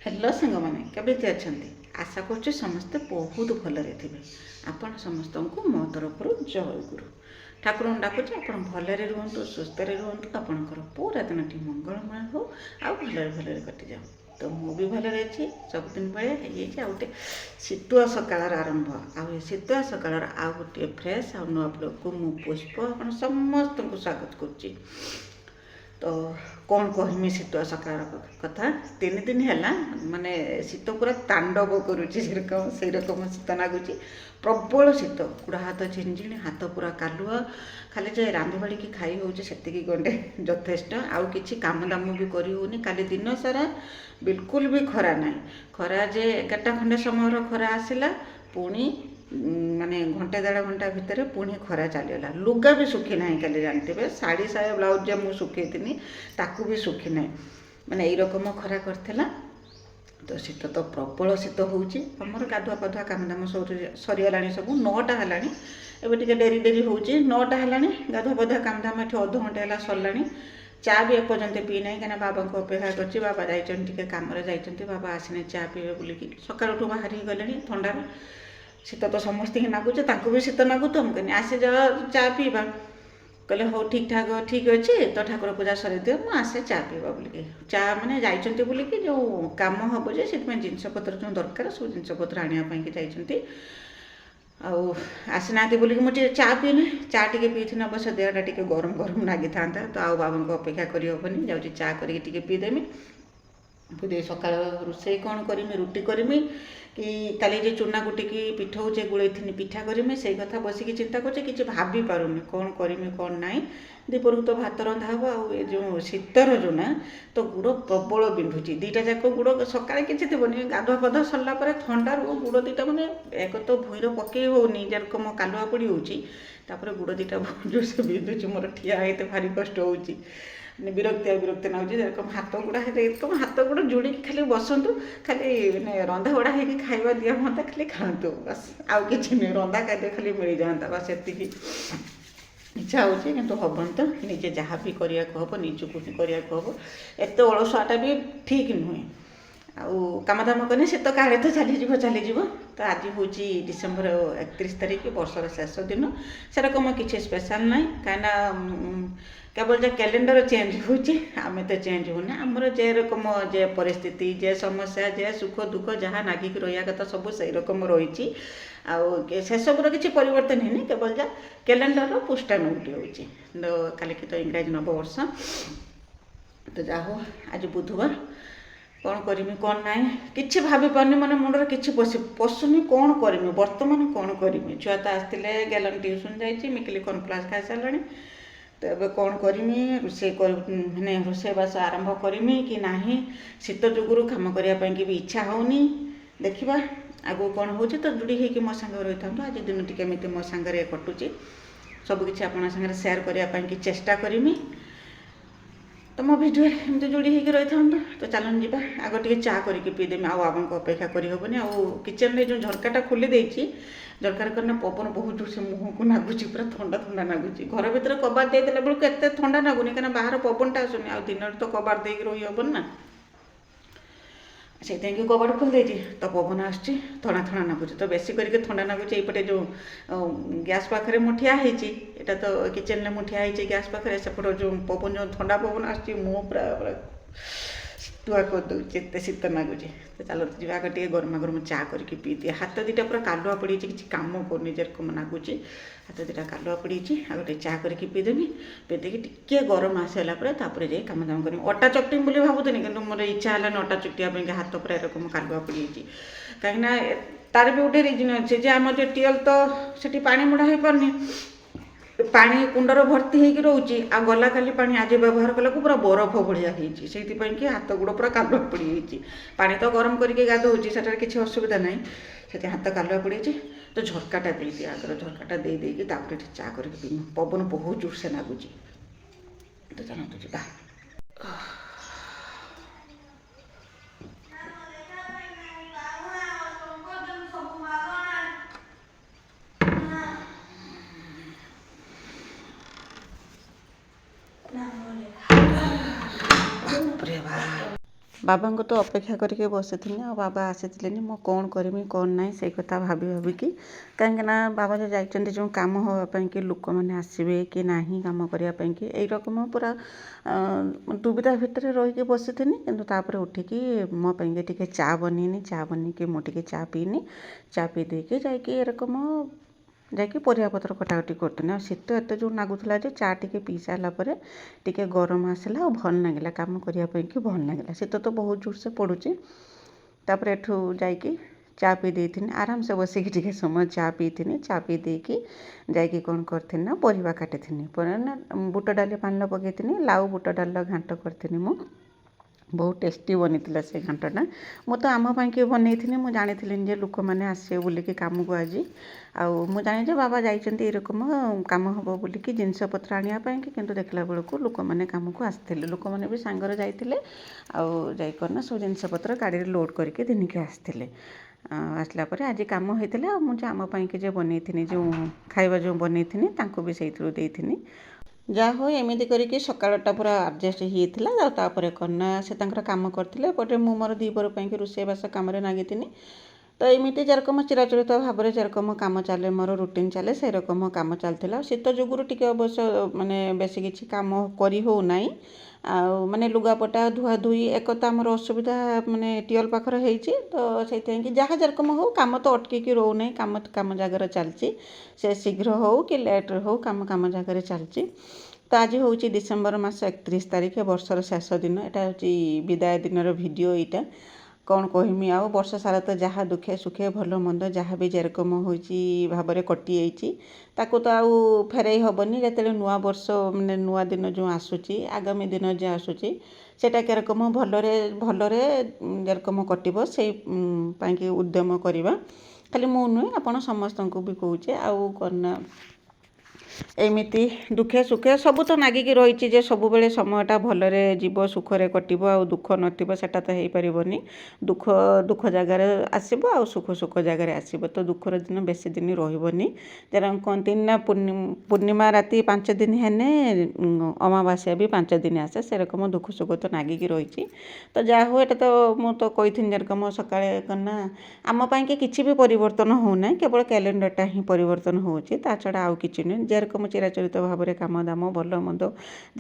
Hello सांग मैंने केमी अच्छा आशा कर समस्ते बहुत भलरे थे। आपण समस्त को मो तरफ जय गुरु ठाकुर डाकुचे आप भलरे रुहतु सुस्थ रुहतु आपणकर पूरा दिन मंगलमय हो आ भलरे भलरे कटि जाओ। तो मु भी भलरे अच्छी सबुदिन भाया गोटे शीतुआ सकाळ आरंभ आउ शीतुआ सकाळ आउ गोटे फ्रेश आ नुआ ब्लॉग को मु पुष्प आप समस्त को स्वागत करुच्ची। तो कौन कहमी शीतुआ सकाळ कथा 3 दिन है माने शीत पूरा तांडव करुच्ची से रकम शीत लगुच प्रबल शीत गोड़ हाथ झिंझिणी हाथ पूरा कालुआ खाली जे रांधि बाड़ी की खाई हो गंडे यथेष्ट आउ कि काम दाम भी करी होनी। काली दिन सारा बिल्कुल भी खरा ना खरा जे 11टा खंडे समय खरा आसला पुणी माने घंटे 1.5 घंटा भितर पुणी खरा चलीगला। लुगा भी सुखी ना कल जानते शाढ़ी साया ब्लाउज जो मुझे सुखी ताकू भी सुखी ना माने यही रकम खरा करथिला। तो शीत तो प्रबल शीत होमर गाधुआ पाधुआ काम दाम सब सरीगला सब 9टा है एवं टे डेरी डेरी हो 9टा है गाधुआ पाधुआ काम दाम ये अध घंटे है सरला। चा भी एपर्यंत पी ना कहीं बाबा को अपेक्षा कर बाबा जाइए कम बाबा आसने चा पीवे बोलिकी सकाळू बाहरी गले थंडार शीत तो समस्त ही लगुचे भी शीत लगू तो मुझे आसे जा चा पीवा कहले हो ठीक ठाक ठीक अच्छे तो ठाकुर पूजा सर दियो मुझे आसे चा पीवा बोलिकी चा मैंने जाइए बोलिकी जो कम हम जे से जिनपतर जो दरकार सब जिनपतर आने जाइए आसना बोलिकी मुझे चा पीने चा टे पीथी अवश्य देहटा टे गरम गरम लगी था। तो आउ बाबा को अपेक्षा करहबनी जाऊँगी चा करके पीदेमी पीदे सका रोषे कौन करमी रुटी करमी कि काली जो चूना कुटिकी पिठ हो गुड़े पिठा करमी से कथा बसिकी चिंता कर कि भाभी पारुनी कौन करमी कौन ना दीपर तो भात रंधा हम आो शीतर जो ना तो गुड़ प्रबल बिंधुची 2टा जाक गुड़ सका कि गाधुआ पाधुआ सरला थंडार गुड़ 2टा मैंने एक तो भूईर पकई होनी जेरकम कालुआ पड़ी होपर गुड़ 2टा जो से बिंधुची मोर ठिया होते भारी कष्ट हो विरक्ति नाऊँगी जेरकम हाथ गुड़ा तुम हाथ गुड़ जोड़ी खाली बसतु खाली रंधा बड़ा है खाଇବା दिया हाँ खाली खातु बस आउ कि रंधा खाद्य खाली मिल जाता बस ये इच्छा हो कि हेन तो निजे जहाँ भी करने को हम निजक ही करने को हम एत अलसुआटा भी ठीक नुहे आउ काम दाम कने से तो काले तो चलीज तो आज हूँ डिसेम्बर 31 तारिख वर्षर शेष दिन सेरकम किसी स्पेशल ना कहीं केवल जो कैलेंडर चेंज होमें तो चेंज होना आमर जे रकम जे परिस्थिति जे समस्या जे सुख दुख जहाँ नागिक रहा कथा सब से रकम रही से सबूर किसी परिवर्तन है केवल जा कैलेंडर पुष्टान उठी हो कल की तो इंग्राजी नववर्ष तो जा हो आज बुधवार कौन करमी कौन ना कि भाभी पारनी मन मुंडर कि पशुनी कौन करमी बर्तमान कौन करमी छुआ तो आसते गलन ट्यूशन जाइए मिकिली कॉर्नफ्लास खाई सारे तो ये कौन करमी रोषे मैंने रोषेबास आरंभ करमी कि ना शीत जुगुरु काम करने भी इच्छा होनी देखा आगू कौन हो तो जोड़ी होगी मो सांगे रही था। आज दिन टी मो सांगे कटुची सबकि आपण सागर सेयार करने चेष्टा करमी तो मो भिडियो एमती जोड़ी होगी रही था। तो चलन जी आग टे चा करके पीदेमी आउ आप अपेक्षा करहबनी आउ किचन में जो झरकाटा खोली देती झरकार करना पवन बहुत जोर से मुह को लगुच पूरा ठंडा ठंडा लगुच घर भर कबार देदेला बेलू के ठंडा लगुनि कहीं बाहर पवनटा आसुनी आ दिन तो कबार दे रही हेबन ना से कबाड़ खोल देती तो पवन आस थोड़ा थोड़ा लगुच तो बेस करके ठंडा लगुच ये जो गैस पाखे मुठिया होता तो किचन में मुठिया होती गैस पाखे सेपट जो पवन जो ठंडा पवन आस मुँह पूरा टुआ कर दूचे एत शीत लगुच। तो चलो जी आगे टे गरमा गरम चा करके पी दिए हाथ 2टा पूरा कालुआ पड़ी किसी कम करनी जेरकम लगुच हाथ 2टा कालुआ पड़ी आगे टे चा करके पीदेमी पीदेकी टिके गरम आसला तापर जाए कम दाम करमी अटा चकटी बोली भावुनी कि मोर इच्छा है अटा चकटिया हाथ पूरा एरकम कालुआ पड़ी कहीं तार भी गोटे रिजन अच्छे आम जो टीएल तो से पा मुड़ा हो पारनी पानी कुंडर भर्ती होगी रोचे आ गला काली पानी आज व्यवहार कला पूरा बरफ भाया से कि हाथ गुड़ पूरा कालुआ पड़ी पानी तो गरम करके गाधोची से किसी असुविधा ना से हाथ कालुआ पड़ी तो झरकाटा दे दिए आगर झरकाटा दे देकी चा करके पी पवन बहुत जोर से लगुच। तो चलते जी ବାବାଙ୍କୁ ତ ଅପେକ୍ଷା କରିକି ବସିଥିଲି ଆଉ ବାବା ଆସିଥିଲେନି ମୁଁ କ'ଣ କରିବି କ'ଣ ନାହିଁ ସେଇ କଥା ଭାବି ଭାବିକି କାହିଁକିନା ବାବା ଯେ ଯାଇଛନ୍ତି ଯେଉଁ କାମ ହେବା ପାଇଁକି ଲୋକମାନେ ଆସିବେ କି ନାହିଁ କାମ କରିବା ପାଇଁକି ଏଇ ରକମ ପୁରା ଦୁବିଧା ଭିତରେ ରହିକି ବସିଥିଲି। କିନ୍ତୁ ତାପରେ ଉଠିକି ମୋ ପାଇଁକି ଟିକେ ଚା ବନେଇନି, ଚା ବନେଇକି ମୁଁ ଟିକେ ଚା ପିଇନି, ଚା ପିଇ ଦେଇକି ଯାଇକି ଏରକମ ଯାଇକି ପରିବାପତ୍ର କଟାକଟି କରୁଥିଲି। ଆଉ ଶୀତ ଏତେ ଯେଉଁ ଲାଗୁଥିଲା ଯେ ଚା ଟିକେ ପିଇ ସାରିଲା ପରେ ଟିକେ ଗରମ ଆସିଲା ଆଉ ଭଲ ଲାଗିଲା, କାମ କରିବା ପାଇଁକି ଭଲ ଲାଗିଲା। ଶୀତ ତ ବହୁତ ଜୋରସେ ପଡ଼ୁଛି। ତାପରେ ଏଠୁ ଯାଇକି ଚା ପିଇ ଦେଇଥିନି, ଆରାମସେ ବସିକି ଟିକେ ସମୟ ଚା ପିଇଥିନି। ଚା ପିଇ ଦେଇକି ଯାଇକି କ'ଣ କରିଥିନି ନା ପରିବା କାଟିଥିନି। ବୁଟ ଡାଲି ପାଣିରେ ପକାଇଥିନି, ଲାଉ ବୁଟ ଡାଲିର ଘାଣ୍ଟ କରିଥିନି ମୁଁ। ବହୁତ ଟେଷ୍ଟି ବନିଥିଲା ସେ ଘାଣ୍ଟଟା। ମୁଁ ତ ଆମ ପାଇଁକି ବନେଇଥିଲି, ମୁଁ ଜାଣିଥିଲି ଯେ ଲୋକମାନେ ଆସିବେ ବୋଲିକି କାମକୁ ଆଜି। ଆଉ ମୁଁ ଜାଣେ ଯେ ବାବା ଯାଇଛନ୍ତି ଏରକମ କାମ ହେବ ବୋଲିକି ଜିନିଷପତ୍ର ଆଣିବା ପାଇଁକି, କିନ୍ତୁ ଦେଖିଲା ବେଳକୁ ଲୋକମାନେ କାମକୁ ଆସିଥିଲେ। ଲୋକମାନେ ବି ସାଙ୍ଗରେ ଯାଇଥିଲେ ଆଉ ଯାଇକରିନା ସବୁ ଜିନିଷପତ୍ର ଗାଡ଼ିରେ ଲୋଡ଼୍ କରିକି ଘିନିକି ଆସିଥିଲେ। ଆସିଲା ପରେ ଆଜି କାମ ହେଇଥିଲା ଆଉ ମୁଁ ଯେ ଆମ ପାଇଁକି ଯେ ବନେଇଥିନି, ଯେଉଁ ଖାଇବା ଯେଉଁ ବନେଇଥିନି ତାଙ୍କୁ ବି ସେଇଥିରୁ ଦେଇଥିନି। ଯାହା ହଉ ଏମିତି କରିକି ସକାଳଟା ପୁରା ଆଡ଼ଜଷ୍ଟ ହେଇଥିଲା। ଆଉ ତାପରେ କନା ସେ ତାଙ୍କର କାମ କରିଥିଲେ, ଏପଟେ ମୁଁ ମୋର ଦ୍ୱିପହର ପାଇଁକି ରୋଷେଇବାସ କାମରେ ଲାଗିଥିନି। ତ ଏମିତି ଯେରକମ ଚିରାଚରିତ ଭାବରେ ଯେରକମ କାମ ଚାଲେ, ମୋର ରୁଟିନ୍ ଚାଲେ, ସେରକମ କାମ ଚାଲିଥିଲା। ଶୀତ ଯୋଗୁରୁ ଟିକେ ଅବଶ୍ୟ ମାନେ ବେଶୀ କିଛି କାମ କରି ହେଉନାହିଁ। ଆଉ ମାନେ ଲୁଗାପଟା ଧୁଆଧୁଇ ଏକ ତ ଆମର ଅସୁବିଧା ମାନେ ଟିଅଲ୍ ପାଖରେ ହେଇଛି, ତ ସେଇଥିପାଇଁକି ଯାହା ଯେରକମ ହେଉ କାମ ତ ଅଟକିକି ରହୁନାହିଁ, କାମ କାମ ଜାଗାରେ ଚାଲିଛି। ସେ ଶୀଘ୍ର ହେଉ କି ଲେଟ୍ରେ ହେଉ କାମ କାମ ଜାଗାରେ ଚାଲିଛି। ତ ଆଜି ହେଉଛି ଡିସେମ୍ବର ମାସ 31 ତାରିଖ, ବର୍ଷର ଶେଷ ଦିନ। ଏଇଟା ହେଉଛି ବିଦାୟ ଦିନର ଭିଡ଼ିଓ ଏଇଟା। କ'ଣ କହିମି ଆଉ, ବର୍ଷ ସାରା ତ ଯାହା ଦୁଃଖେ ସୁଖେ ଭଲ ମନ୍ଦ ଯାହା ବି ଯେରକମ ହେଉଛି ଭାବରେ କଟିଯାଇଛି, ତାକୁ ତ ଆଉ ଫେରାଇ ହେବନି। ଯେତେବେଳେ ନୂଆ ବର୍ଷ ମାନେ ନୂଆ ଦିନ ଯେଉଁ ଆସୁଛି, ଆଗାମୀ ଦିନ ଯେଉଁ ଆସୁଛି, ସେଇଟା କେରକମ ଭଲରେ ଭଲରେ ଯେରକମ କଟିବ ସେଇ ପାଇଁକି ଉଦ୍ୟମ କରିବା। ଖାଲି ମୁଁ ନୁହେଁ, ଆପଣ ସମସ୍ତଙ୍କୁ ବି କହୁଛେ। ଆଉ କ'ଣ ନା ଏମିତି ଦୁଃଖେ ସୁଖେ ସବୁ ତ ନାଗିକି ରହିଛି ଯେ ସବୁବେଳେ ସମୟଟା ଭଲରେ ଯିବ, ସୁଖରେ କଟିବ, ଆଉ ଦୁଃଖ ନଥିବ ସେଟା ତ ହେଇପାରିବନି। ଦୁଃଖ ଦୁଃଖ ଜାଗାରେ ଆସିବ ଆଉ ସୁଖ ସୁଖ ଜାଗାରେ ଆସିବ। ତ ଦୁଃଖର ଦିନ ବେଶୀ ଦିନ ରହିବନି। ଯେରକମ କହନ୍ତିନି ନା ପୂର୍ଣ୍ଣିମା ରାତି 5 ଦିନ ହେନେ ଅମାବାସ୍ୟା ବି 5 ଦିନ ଆସେ, ସେରକମ ଦୁଃଖ ସୁଖ ତ ନାଗିକି ରହିଛି। ତ ଯାହା ହଉ ଏଇଟା ତ ମୁଁ ତ କହିଥିଲି ଯେରକମ ସକାଳେ କ'ଣ ନା ଆମ ପାଇଁକି କିଛି ବି ପରିବର୍ତ୍ତନ ହେଉନାହିଁ, କେବଳ କ୍ୟାଲେଣ୍ଡରଟା ହିଁ ପରିବର୍ତ୍ତନ ହେଉଛି, ତା ଛଡ଼ା ଆଉ କିଛି ନୁହେଁ। ଯେରକମ ଚିରାଚରିତ ଭାବରେ କାମ ଦାମ ଭଲ ମନ୍ଦ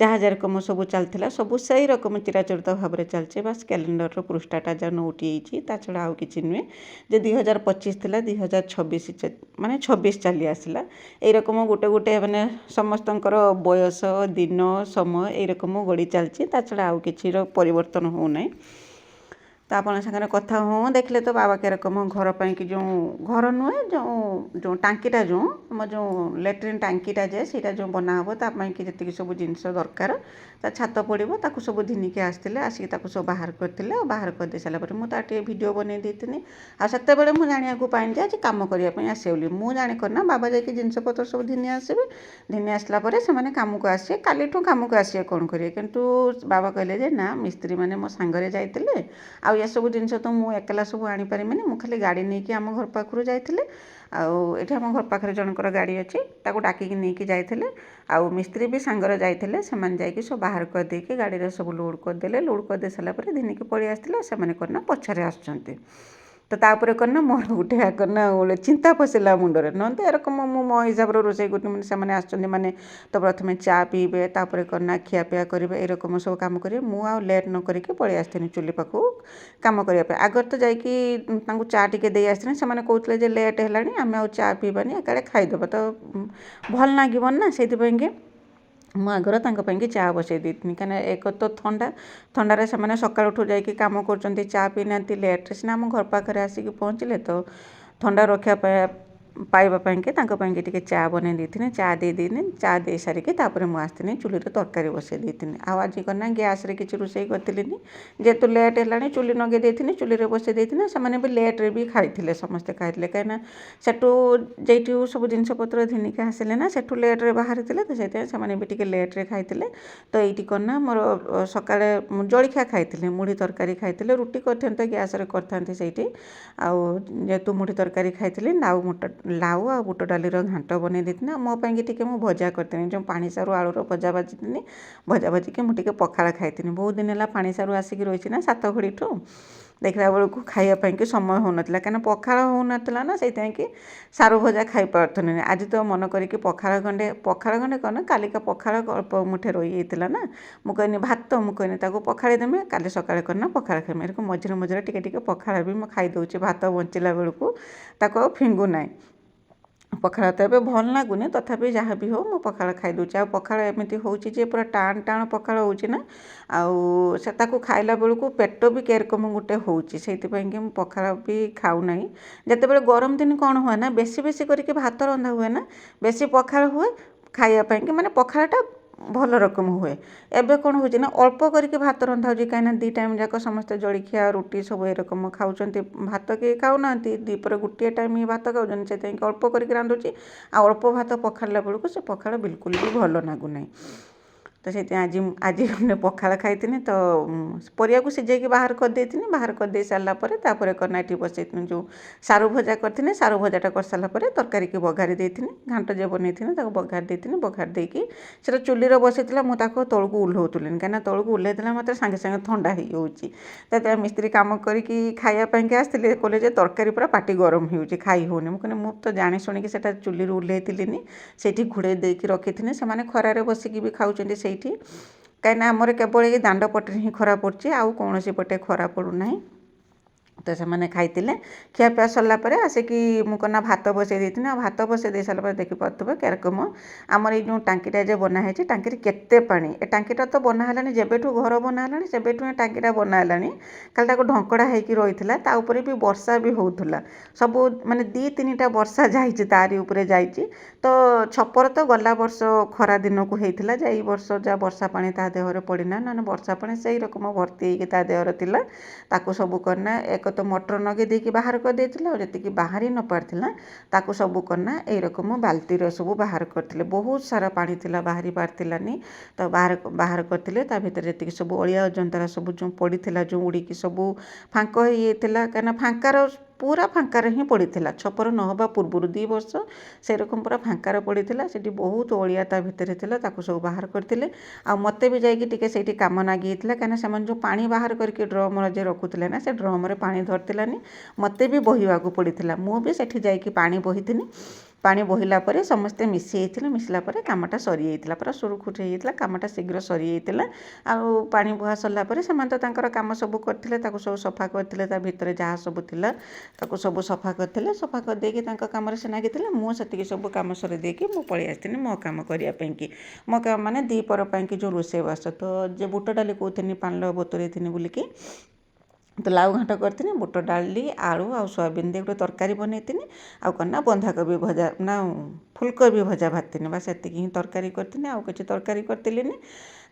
ଯାହା ଯେରକମ ସବୁ ଚାଲିଥିଲା ସବୁ ସେଇ ରକମ ଚିରାଚରିତ ଭାବରେ ଚାଲିଛି। ବାସ୍ କ୍ୟାଲେଣ୍ଡରର ପୃଷ୍ଠାଟା ଯାହା ନୋଉଟି ହେଇଛି, ତା ଛଡ଼ା ଆଉ କିଛି ନୁହେଁ। ଯେ 2025 ଥିଲା 2026 ମାନେ 26 ଚାଲି ଆସିଲା। ଏଇରକମ ଗୋଟେ ଗୋଟେ ମାନେ ସମସ୍ତଙ୍କର ବୟସ ଦିନ ସମୟ ଏଇରକମ ଗଡ଼ି ଚାଲିଛି, ତା ଛଡ଼ା ଆଉ କିଛିର ପରିବର୍ତ୍ତନ ହେଉନାହିଁ। ତ ଆପଣଙ୍କ ସାଙ୍ଗରେ କଥା ହୁଅ ଦେଖିଲେ ତ ବାବା କେରକମ ଘର ପାଇଁକି ଯେଉଁ ଘର ନୁହେଁ, ଯେଉଁ ଟାଙ୍କିଟା ଆମର ଯେଉଁ ଲ୍ୟାଟ୍ରିନ୍ ଟାଙ୍କିଟା ଯେ ସେଇଟା ଯେଉଁ ବନା ହେବ ତା ପାଇଁକି ଯେତିକି ସବୁ ଜିନିଷ ଦରକାର, ତା ଛାତ ପଡ଼ିବ, ତାକୁ ସବୁ ଘିନିକି ଆସିଥିଲେ। ଆସିକି ତାକୁ ସବୁ ବାହାର କରିଥିଲେ। ଆଉ ବାହାର କରିଦେଇ ସାରିଲା ପରେ ମୁଁ ତା ଟିକେ ଭିଡ଼ିଓ ବନେଇ ଦେଇଥିଲି। ଆଉ ସେତେବେଳେ ମୁଁ ଜାଣିବାକୁ ପାଇନି ଯେ ଆଜି କାମ କରିବା ପାଇଁ ଆସିବେ ବୋଲି। ମୁଁ ଜାଣିକରି ନା ବାବା ଯାଇକି ଜିନିଷପତ୍ର ସବୁ ଘିନି ଆସିବେ, ଘିନି ଆସିଲା ପରେ ସେମାନେ କାମକୁ ଆସିବେ, କାଲିଠୁ କାମକୁ ଆସିବେ କ'ଣ କରିବେ। କିନ୍ତୁ ବାବା କହିଲେ ଯେ ନା ମିସ୍ତ୍ରୀମାନେ ମୋ ସାଙ୍ଗରେ ଯାଇଥିଲେ, ଆଉ ଏସବୁ ଜିନିଷ ତ ମୁଁ ଏକଲା ସବୁ ଆଣିପାରିବିନି, ମୁଁ ଖାଲି ଗାଡ଼ି ନେଇକି ଆମ ଘର ପାଖରୁ ଯାଇଥିଲି। ଆଉ ଏଠି ଆମ ଘର ପାଖରେ ଜଣଙ୍କର ଗାଡ଼ି ଅଛି, ତାକୁ ଡାକିକି ନେଇକି ଯାଇଥିଲେ। ଆଉ ମିସ୍ତ୍ରୀ ବି ସାଙ୍ଗରେ ଯାଇଥିଲେ, ସେମାନେ ଯାଇକି ସବୁ ବାହାର କରିଦେଇକି ଗାଡ଼ିରେ ସବୁ ଲୋଡ଼୍ କରିଦେଲେ। ଲୋଡ଼୍ କରିଦେଇ ସାରିଲା ପରେ ଘିନିକି ପଳେଇ ଆସିଥିଲେ। ସେମାନେ କ'ଣ ନା ପଛରେ ଆସୁଛନ୍ତି। ତ ତାପରେ କ'ଣ ନା ମୋର ଗୋଟେ ଚିନ୍ତା ପଶିଲା ମୁଣ୍ଡରେ, ନହେଲେ ଏରକମ ମୁଁ ମୋ ହିସାବରେ ରୋଷେଇ କରୁଥିଲି। ସେମାନେ ଆସିଛନ୍ତି ମାନେ ତ ପ୍ରଥମେ ଚା ପିଇବେ, ତାପରେ କ'ଣ ନା ଖିଆପିଆ କରିବେ, ଏରକମ ସବୁ କାମ କରିବେ। ମୁଁ ଆଉ ଲେଟ୍ ନ କରିକି ପଳେଇ ଆସିଥିଲି ଚୁଲି ପାଖକୁ କାମ କରିବା ପାଇଁ। ଆଗରେ ତ ଯାଇକି ତାଙ୍କୁ ଚା ଟିକେ ଦେଇ ଆସିଥିଲି। ସେମାନେ କହୁଥିଲେ ଯେ ଲେଟ୍ ହେଲାଣି, ଆମେ ଆଉ ଚା ପିଇବାନି, ଏକାବେଳେ ଖାଇଦେବା, ତ ଭଲ ଲାଗିବନି ନା, ସେଇଥିପାଇଁକି ମୁଁ ଆଗରେ ତାଙ୍କ ପାଇଁକି ଚା ବସାଇ ଦେଇଥିଲି। କାହିଁକିନା ଏକ ତ ଥଣ୍ଡାରେ ସେମାନେ ସକାଳୁଠୁ ଯାଇକି କାମ କରୁଛନ୍ତି, ଚା ପିଇନାହାନ୍ତି, ଲେଟ୍ରେ ସିନା ଆମ ଘର ପାଖରେ ଆସିକି ପହଞ୍ଚିଲେ। ତ ଥଣ୍ଡା ରକ୍ଷା ପାଇବା ପାଇଁକି ତାଙ୍କ ପାଇଁକି ଟିକେ ଚା ବନେଇ ଦେଇଥିଲି। ଚା ଦେଇନି, ଚା ଦେଇ ସାରିକି ତାପରେ ମୁଁ ଆସିଥିଲି ଚୁଲିରେ ତରକାରୀ ବସାଇ ଦେଇଥିଲି। ଆଉ ଆଜି କ'ଣ ନା ଗ୍ୟାସ୍ରେ କିଛି ରୋଷେଇ କରିଥିଲିନି, ଯେହେତୁ ଲେଟ୍ ହେଲାଣି ଚୁଲି ଲଗାଇ ଦେଇଥିଲି, ଚୁଲିରେ ବସାଇ ଦେଇଥିଲି। ସେମାନେ ବି ଲେଟ୍ରେ ବି ଖାଇଥିଲେ, ସମସ୍ତେ ଖାଇଥିଲେ। କାହିଁକିନା ସେଠୁ ଯେଇଠୁ ସବୁ ଜିନିଷପତ୍ର ଘିନିକି ଆସିଲେ ନା ସେଠୁ ଲେଟ୍ରେ ବାହାରିଥିଲେ, ତ ସେଥିପାଇଁ ସେମାନେ ବି ଟିକେ ଲେଟ୍ରେ ଖାଇଥିଲେ। ତ ଏଇଠି କ'ଣ ନା ମୋର ସକାଳେ ଜଳଖିଆ ଖାଇଥିଲି, ମୁଢ଼ି ତରକାରୀ ଖାଇଥିଲେ। ରୁଟି କରିଥାନ୍ତି ତ ଗ୍ୟାସ୍ରେ କରିଥାନ୍ତି ସେଇଠି। ଆଉ ଯେହେତୁ ମୁଢ଼ି ତରକାରୀ ଖାଇଥିଲି, ଲାଉ ଆଉ ବୁଟ ଡାଲିର ଘାଣ୍ଟ ବନେଇ ଦେଇଥିଲି। ମୋ ପାଇଁକି ଟିକେ ମୁଁ ଭଜା କରିଥିଲି, ଯେଉଁ ପାଣି ସାରୁ ଆଳୁର ଭଜା ଭାଜିଥିଲି। ଭଜା ଭାଜିକି ମୁଁ ଟିକେ ପଖାଳ ଖାଇଥିଲି। ବହୁତ ଦିନ ହେଲା ପାଣି ସାରୁ ଆସିକି ରହିଛି ନା ସାତଘଡ଼ିଠୁ, ଦେଖିଲା ବେଳକୁ ଖାଇବା ପାଇଁକି ସମୟ ହେଉନଥିଲା, କାହିଁକିନା ପଖାଳ ହେଉନଥିଲା ନା, ସେଇଥିପାଇଁକି ସାରୁ ଭଜା ଖାଇପାରୁଥିଲି। ଆଜି ତ ମନ କରିକି ପଖାଳ ଖଣ୍ଡେ କ'ଣ, କାଲିକା ପଖାଳ ଅଳ୍ପ ମୁଠେ ରହିଯାଇଥିଲା ନା, ମୁଁ କହିନି ଭାତ, ମୁଁ କହିନି ତାକୁ ପଖାଳି ଦେମି, କାଲି ସକାଳେ କରିନା ପଖାଳ ଖାଇମି। ଏରকম ମଝିରେ ମଝିରେ ଟିକେ ଟିକେ ପଖାଳ ବି ମୁଁ ଖାଇଦେଉଛି, ଭାତ ବଞ୍ଚିଲା ବେଳକୁ ତାକୁ ଆଉ ଫିଙ୍ଗୁ ନାହିଁ। ପଖାଳ ତ ଏବେ ଭଲ ଲାଗୁନି, ତଥାପି ଯାହା ବି ହେଉ ମୁଁ ପଖାଳ ଖାଇଦେଉଛି। ଆଉ ପଖାଳ ଏମିତି ହେଉଛି ଯେ ପୁରା ଟାଣ ଟାଣ ପଖାଳ ହେଉଛି ନା, ଆଉ ସେ ତାକୁ ଖାଇଲା ବେଳକୁ ପେଟ ବି କେରକମ ଗୋଟେ ହେଉଛି, ସେଇଥିପାଇଁକି ମୁଁ ପଖାଳ ବି ଖାଉନାହିଁ। ଯେତେବେଳେ ଗରମ ଦିନ କ'ଣ ହୁଏ ନା, ବେଶୀ ବେଶୀ କରିକି ଭାତ ରନ୍ଧା ହୁଏ ନା, ବେଶୀ ପଖାଳ ହୁଏ ଖାଇବା ପାଇଁକି, ମାନେ ପଖାଳଟା ଭଲ ରକମ ହୁଏ। ଏବେ କ'ଣ ହେଉଛି ନା, ଅଳ୍ପ କରିକି ଭାତ ରନ୍ଧା ହେଉଛି, କାହିଁକିନା 2 ଟାଇମ୍ ଯାକ ସମସ୍ତେ ଜଳଖିଆ ରୁଟି ସବୁ ଏରକମ ଖାଉଛନ୍ତି, ଭାତ କେହି ଖାଉନାହାନ୍ତି, ଦ୍ୱିପହରେ ଗୋଟିଏ ଟାଇମ୍ ହିଁ ଭାତ ଖାଉଛନ୍ତି, ସେଥିପାଇଁ ଅଳ୍ପ କରିକି ରାନ୍ଧୁଛି। ଆଉ ଅଳ୍ପ ଭାତ ପଖାଳିଲା ବେଳକୁ ସେ ପଖାଳ ବିଲକୁଲ ବି ଭଲ ଲାଗୁନାହିଁ। ତ ସେଥିପାଇଁ ଆଜି ପଖାଳ ଖାଇଥିଲି। ତ ପରିବାକୁ ସିଝେଇକି ବାହାର କରିଦେଇଥିଲି, ବାହାର କରିଦେଇ ସାରିଲା ପରେ ତାପରେ କନା ଏଠି ବସେଇଥିଲି, ଯେଉଁ ସାରୁ ଭଜା କରିଥିଲି, ସାରୁ ଭଜାଟା କରିସାରିଲା ପରେ ତରକାରୀକି ବଘାରି ଦେଇଥିଲି। ଘାଣ୍ଟ ଯେ ବନେଇଥିଲି ତାକୁ ବଘାରି ଦେଇଥିଲି, ବଘାରି ଦେଇକି ସେଟା ଚୁଲିରେ ବସିଥିଲା, ମୁଁ ତାକୁ ତଳକୁ ଓହ୍ଲାଉଥିଲି, କାହିଁକିନା ତଳକୁ ଓହ୍ଲାଇଥିଲା ମୋତେ ସାଙ୍ଗେ ସାଙ୍ଗେ ଥଣ୍ଡା ହେଇଯାଉଛି। ସେଥିପାଇଁ ମିସ୍ତ୍ରୀ କାମ କରିକି ଖାଇବା ପାଇଁକି ଆସିଥିଲେ, କହିଲେ ଯେ ତରକାରୀ ପୁରା ପାଟି ଗରମ ହେଉଛି, ଖାଇ ହେଉନି। ମୁଁ କହିଲି ମୁଁ ତ ଜାଣି ଶୁଣିକି ସେଟା ଚୁଲିରୁ ଓହ୍ଲାଇଥିଲିନି, ସେଇଠି ଘୋଡ଼େଇ ଦେଇକି ରଖିଥିଲି। ସେମାନେ ଖରାରେ ବସିକି ବି ଖାଉଛନ୍ତି ସେଇଠି, କାହିଁକିନା ଆମର କେବଳ ଏଇ ଦାଣ୍ଡ ପଟରେ ହିଁ ଖରା ପଡ଼ୁଛି, ଆଉ କୌଣସି ପଟେ ଖରା ପଡ଼ୁନାହିଁ। ତ ସେମାନେ ଖାଇଥିଲେ। ଖିଆପିଆ ସରିଲା ପରେ ଆସିକି ମୁଁ କନା ଭାତ ବସାଇ ଦେଇଥିଲି। ଆଉ ଭାତ ବସାଇ ଦେଇ ସାରିଲା ପରେ ଦେଖିପାରୁଥିବେ କେରକମ ଆମର ଏଇ ଯେଉଁ ଟାଙ୍କିଟା ଯେ ବନା ହେଇଛି, ଟାଙ୍କିରେ କେତେ ପାଣି। ଏ ଟାଙ୍କିଟା ତ ବନା ହେଲାଣି, ଯେବେଠୁ ଘର ବନା ହେଲାଣି ସେବେଠୁ ଏ ଟାଙ୍କିଟା ବନା ହେଲାଣି। ଖାଲି ତାକୁ ଢଙ୍କଡ଼ା ହେଇକି ରହିଥିଲା, ତା ଉପରେ ବି ବର୍ଷା ବି ହେଉଥିଲା। ସବୁ ମାନେ 2-3ଟା ବର୍ଷା ଯାଇଛି, ତାରି ଉପରେ ଯାଇଛି। ତ ଛପର ତ ଗଲା ବର୍ଷ ଖରା ଦିନକୁ ହେଇଥିଲା, ଯେ ଏଇ ବର୍ଷ ଯାହା ବର୍ଷା ପାଣି ତା ଦେହରେ ପଡ଼ିନା, ନହେଲେ ବର୍ଷା ପାଣି ସେଇ ରକମ ଭର୍ତ୍ତି ହେଇକି ତା ଦେହରେ ଥିଲା। ତାକୁ ସବୁ କରିନା ଏକ ତ ମଟର ଲଗେଇ ଦେଇକି ବାହାର କରିଦେଇଥିଲା, ଆଉ ଯେତିକି ବାହାରି ନ ପାରିଥିଲା ତାକୁ ସବୁ କରିନା ଏଇରକମ ବାଲ୍ଟିରେ ସବୁ ବାହାର କରିଥିଲେ। ବହୁତ ସାରା ପାଣି ଥିଲା, ବାହାରି ପାରିଥିଲାନି। ତ ବାହାର କରିଥିଲେ, ତା ଭିତରେ ଯେତିକି ସବୁ ଅଳିଆ ଅଜନ୍ତରା ସବୁ ଯେଉଁ ପଡ଼ିଥିଲା, ଯେଉଁ ଉଡ଼ିକି ସବୁ ଫାଙ୍କ ହେଇଯାଇଥିଲା, କାହିଁକିନା ପୁରା ଫାଙ୍କାରେ ହିଁ ପଡ଼ିଥିଲା, ଛପର ନ ହେବା ପୂର୍ବରୁ 2 ବର୍ଷ ସେରକମ ପୁରା ଫାଙ୍କାରେ ପଡ଼ିଥିଲା। ସେଠି ବହୁତ ଅଳିଆ ତା ଭିତରେ ଥିଲା, ତାକୁ ସବୁ ବାହାର କରିଥିଲେ। ଆଉ ମୋତେ ବି ଯାଇକି ଟିକେ ସେଇଠି କାମ ଲାଗି ହେଇଥିଲା, କାହିଁକିନା ସେମାନେ ଯେଉଁ ପାଣି ବାହାର କରିକି ଡ୍ରମରେ ଯେ ରଖୁଥିଲେ ନା, ସେ ଡ୍ରମରେ ପାଣି ଧରିଥିଲାନି, ମୋତେ ବି ବୋହିବାକୁ ପଡ଼ିଥିଲା। ମୁଁ ବି ସେଠି ଯାଇକି ପାଣି ବୋହିଥିଲି। ପାଣି ବୋହିଲା ପରେ ସମସ୍ତେ ମିଶିଲା ପରେ କାମଟା ସରିଯାଇଥିଲା, ପୁରା ସୁରୁଖୁରୁ ହେଇଯାଇଥିଲା, କାମଟା ଶୀଘ୍ର ସରିଯାଇଥିଲା। ଆଉ ପାଣି ବୁହା ସରିଲା ପରେ ସେମାନେ ତ ତାଙ୍କର କାମ ସବୁ କରିଥିଲେ, ତାକୁ ସବୁ ସଫା କରିଥିଲେ, ତା ଭିତରେ ଯାହା ସବୁ ଥିଲା ତାକୁ ସବୁ ସଫା କରିଥିଲେ। ସଫା କରିଦେଇକି ତାଙ୍କ କାମରେ ସେ ଲାଗିଥିଲେ। ମୁଁ ସେତିକି ସବୁ କାମ ସରେଇ ଦେଇକି ମୁଁ ପଳେଇ ଆସିଥିଲି ମୋ କାମ କରିବା ପାଇଁକି। ମୋ କାମ ମାନେ ଦ୍ୱିପହର ପାଇଁକି ଯେଉଁ ରୋଷେଇବାସ, ତ ଯେ ବୁଟ ଡାଲି କହୁଥିଲି ପାଣିର ବତୁରେଇଥିଲି ବୋଲିକି, ତ ଲାଉ ଘାଣ୍ଟ କରିଥିଲି, ବୁଟ ଡାଲି ଆଳୁ ଆଉ ସୋୟାବିନ୍ ଦେଇ ଗୋଟେ ତରକାରୀ ବନେଇଥିଲି। ଆଉ କ'ଣ ନା ବନ୍ଧାକୋବି ଭଜା ନା ଫୁଲକୋବି ଭଜା ଭାଜିଥିଲି, ବାସ୍ ଏତିକି ହିଁ ତରକାରୀ କରିଥିଲି, ଆଉ କିଛି ତରକାରୀ କରିଥିଲିନି।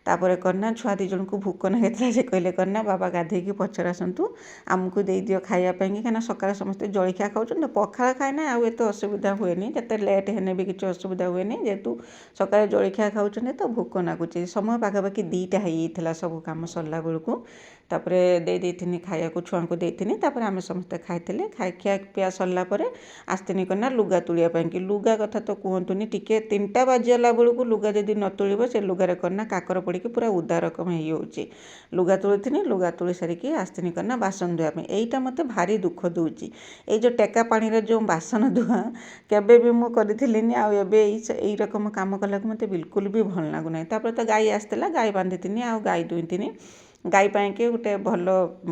ତାପରେ କ'ଣ ନା ଛୁଆ 2 ଜଣଙ୍କୁ ଭୋକ ଲାଗିଥିଲା, ସେ କହିଲେ କ'ଣ ନା ବାବା ଗାଧେଇକି ପଛରେ ଆସନ୍ତୁ, ଆମକୁ ଦେଇଦିଅ ଖାଇବା ପାଇଁକି, କାହିଁକିନା ସକାଳେ ସମସ୍ତେ ଜଳଖିଆ ଖାଉଛନ୍ତି, ପଖାଳ ଖାଇନା ଆଉ ଏତେ ଅସୁବିଧା ହୁଏନି, ଯେତେ ଲେଟ୍ ହେଲେ ବି କିଛି ଅସୁବିଧା ହୁଏନି, ଯେହେତୁ ସକାଳେ ଜଳଖିଆ ଖାଉଛନ୍ତି ତ ଭୋକ ଲାଗୁଛି। ସମୟ ପାଖାପାଖି 2ଟା ହେଇଯାଇଥିଲା ସବୁ କାମ ସରିଲା ବେଳକୁ। ତାପରେ ଦେଇଥିଲି ଖାଇବାକୁ, ଛୁଆଙ୍କୁ ଦେଇଥିଲି, ତାପରେ ଆମେ ସମସ୍ତେ ଖାଇଥିଲେ। ଖିଆ ପିଆ ସରିଲା ପରେ ଆସିଥିଲି କ'ଣ ନା ଲୁଗା ତୋଳିବା ପାଇଁକି। ଲୁଗା କଥା ତ କୁହନ୍ତୁନି, ଟିକେ 3ଟା ବାଜିଗଲା ବେଳକୁ ଲୁଗା ଯଦି ନ ତୋଳିବ, ସେ ଲୁଗାରେ କ'ଣ ନା କାକର ପଡ଼ିକି ପୁରା ଓଦା ରକମ ହେଇଯାଉଛି। ଲୁଗା ତୋଳିଥିଲି, ଲୁଗା ତୋଳି ସାରିକି ଆସିଥିଲି କ'ଣ ନା ବାସନ ଧୋଇବା ପାଇଁ। ଏଇଟା ମୋତେ ଭାରି ଦୁଃଖ ଦେଉଛି, ଏଇ ଯେଉଁ ଟେକା ପାଣିର ଯେଉଁ ବାସନ ଧୁଆ କେବେ ବି ମୁଁ କରିଥିଲିନି, ଆଉ ଏବେ ଏଇ ରକମ କାମ କଲାକୁ ମୋତେ ବିଲକୁଲ ବି ଭଲ ଲାଗୁନାହିଁ। ତାପରେ ତ ଗାଈ ଆସିଥିଲା, ଗାଈ ବାନ୍ଧିଥିଲି, ଆଉ ଗାଈ ଦୁଇଁଥିଲି। ଗାଈ ପାଇଁକି ଗୋଟେ ଭଲ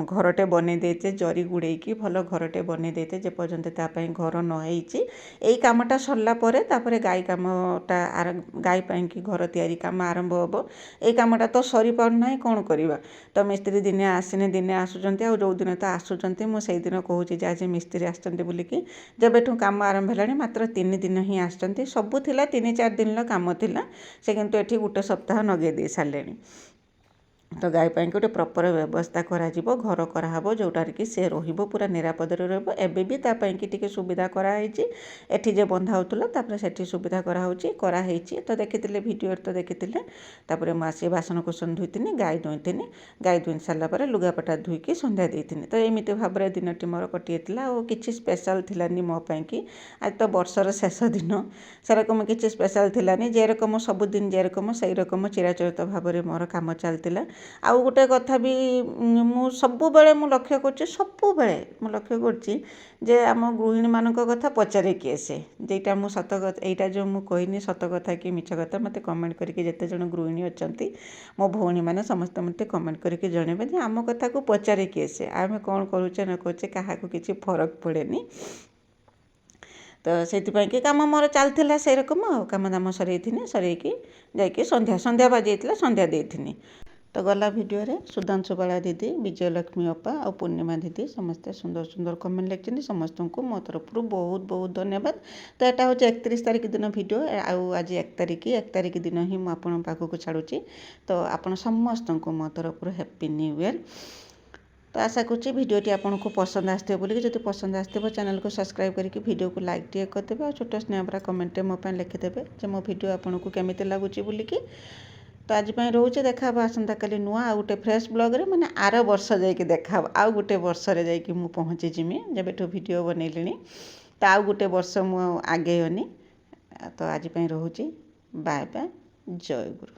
ଘରଟେ ବନେଇ ଦେଇଛେ, ଜରି ଗୁଡ଼େଇକି ଭଲ ଘରଟେ ବନେଇ ଦେଇଛେ, ଯେପର୍ଯ୍ୟନ୍ତ ତା ପାଇଁ ଘର ନ ହେଇଛି। ଏଇ କାମଟା ସରିଲା ପରେ ତାପରେ ଗାଈ ପାଇଁକି ଘର ତିଆରି କାମ ଆରମ୍ଭ ହେବ। ଏଇ କାମଟା ତ ସରିପାରୁନାହିଁ, କ'ଣ କରିବା। ତ ମିସ୍ତ୍ରୀ ଦିନେ ଆସିନେ ଦିନେ ଆସୁଛନ୍ତି, ଆଉ ଯେଉଁ ଦିନ ତ ଆସୁଛନ୍ତି ମୁଁ ସେଇଦିନ କହୁଛି ଯେ ଆଜି ମିସ୍ତ୍ରୀ ଆସିଛନ୍ତି ବୋଲିକି। ଯେବେଠୁ କାମ ଆରମ୍ଭ ହେଲାଣି ମାତ୍ର 3 ଦିନ ହିଁ ଆସିଛନ୍ତି। ସବୁ ଥିଲା 3-4 ଦିନର କାମ ଥିଲା, ସେ କିନ୍ତୁ ଏଠି 1 ସପ୍ତାହ ଲଗେଇ ଦେଇ ସାରିଲେଣି। तो गाई पाई गोटे प्रपर व्यवस्था कराଯିବ घर कराहब जोटार कि से रहिबो पूरा निरापदରେ ରହିବ। ଏବେ ବି ତା ପାଇଁ କି ଟିକେ ସୁବିଧା କରାହେଇଛି। ଏଠି ଯେ ବନ୍ଧା ହେଉଥିଲା ତାପରେ ସେଠି ସୁବିଧା କରାହେଇଛି ତ ଦେଖିଥିଲେ ଭିଡ଼ିଓରେ ତ ଦେଖିଥିଲେ। ତାପରେ ମୁଁ ଆସି ବାସନକୁସନ ଧୋଇଥିନି ଗାଈ ଦୁଇଁଥିନି। ଗାଈ ଦୁଇଁ ସାରିଲା ପରେ ଲୁଗାପଟା ଧୋଇକି ସନ୍ଧ୍ୟା ଦେଇଥିନି। ତ ଏମିତି ଭାବରେ ଦିନଟି ମୋର କଟିଯାଇଥିଲା। ଆଉ କିଛି ସ୍ପେଶାଲ ଥିଲାନି ମୋ ପାଇଁକି। ଆଜି ତ ବର୍ଷର ଶେଷ ଦିନ ସେରକମ କିଛି ସ୍ପେଶାଲ ଥିଲାନି। ଯେରକମ ସବୁଦିନ ଯେରକମ ସେଇ ରକମ ଚିରାଚରିତ ଭାବରେ ମୋର କାମ ଚାଲିଥିଲା। ଆଉ ଗୋଟେ କଥା ବି ମୁଁ ସବୁବେଳେ ଲକ୍ଷ୍ୟ କରୁଛି, ସବୁବେଳେ ମୁଁ ଲକ୍ଷ୍ୟ କରୁଛି ଯେ ଆମ ଗୃହିଣୀମାନଙ୍କ କଥା ପଚାରେ କିଏ ସେ। ଯେଇଟା ମୁଁ ସତ କଥା, ଏଇଟା ଯେଉଁ ମୁଁ କହିନି ସତ କଥା କି ମିଛ କଥା, ମୋତେ କମେଣ୍ଟ କରିକି ଯେତେ ଜଣ ଗୃହିଣୀ ଅଛନ୍ତି ମୋ ଭଉଣୀମାନେ ସମସ୍ତେ ମୋତେ କମେଣ୍ଟ କରିକି ଜଣାଇବେ ଯେ ଆମ କଥାକୁ ପଚାରେ କିଏ ସେ। ଆମେ କ'ଣ କରୁଛେ ନ କରୁଛେ କାହାକୁ କିଛି ଫରକ ପଡ଼େନି। ତ ସେଥିପାଇଁ କି କାମ ମୋର ଚାଲିଥିଲା ସେରକମ ଆଉ କାମ ଦାମ ସରେଇଥିନି। ସରେଇକି ଯାଇକି ସନ୍ଧ୍ୟା ବାଜିଯାଇଥିଲା, ସନ୍ଧ୍ୟା ଦେଇଥିନି। ତ ଗଲା ଭିଡ଼ିଓରେ ସୁଧାଂଶୁ ବାଳା ଦିଦି, ବିଜୟଲକ୍ଷ୍ମୀ ଅପା ଆଉ ପୂର୍ଣ୍ଣିମା ଦିଦି ସମସ୍ତେ ସୁନ୍ଦର ସୁନ୍ଦର କମେଣ୍ଟ ଲେଖିଛନ୍ତି। ସମସ୍ତଙ୍କୁ ମୋ ତରଫରୁ ବହୁତ ବହୁତ ଧନ୍ୟବାଦ। ତ ଏଇଟା ହେଉଛି 31 ତାରିଖ ଦିନ ଭିଡ଼ିଓ। ଆଉ ଆଜି 1 ତାରିଖ ଦିନ ହିଁ ମୁଁ ଆପଣଙ୍କ ପାଖକୁ ଛାଡ଼ୁଛି। ତ ଆପଣ ସମସ୍ତଙ୍କୁ ମୋ ତରଫରୁ ହ୍ୟାପି ନ୍ୟୁ ଇୟର୍। ତ ଆଶା କରୁଛି ଭିଡ଼ିଓଟି ଆପଣଙ୍କୁ ପସନ୍ଦ ଆସିଥିବ ବୋଲିକି। ଯଦି ପସନ୍ଦ ଆସିଥିବ ଚ୍ୟାନେଲକୁ ସବସ୍କ୍ରାଇବ୍ କରିକି ଭିଡ଼ିଓକୁ ଲାଇକ୍ ଟିକେ କରିଦେବେ। ଆଉ ଛୋଟ ସ୍ନେହ ଭରା କମେଣ୍ଟରେ ମୋ ପାଇଁ ଲେଖିଦେବେ ଯେ ମୋ ଭିଡ଼ିଓ ଆପଣଙ୍କୁ କେମିତି ଲାଗୁଛି ବୋଲିକି। ତ ଆଜି ପାଇଁ ରହୁଛି। ଦେଖାହେବ ଆସନ୍ତାକାଲି ନୂଆ ଆଉ ଗୋଟେ ଫ୍ରେଶ୍ ବ୍ଲଗ୍ରେ, ମାନେ ଆର ବର୍ଷ ଯାଇକି ଦେଖାହେବ। ଆଉ ଗୋଟେ ବର୍ଷରେ ଯାଇକି ମୁଁ ପହଞ୍ଚିଯିମି ଯେବେଠୁ ଭିଡ଼ିଓ ବନେଇଲିଣି। ତ ଆଉ ଗୋଟେ ବର୍ଷ ମୁଁ ଆଗେଇବନି। ତ ଆଜି ପାଇଁ ରହୁଛି। ବାଏ ବାଏ, ଜୟ ଗୁରୁ।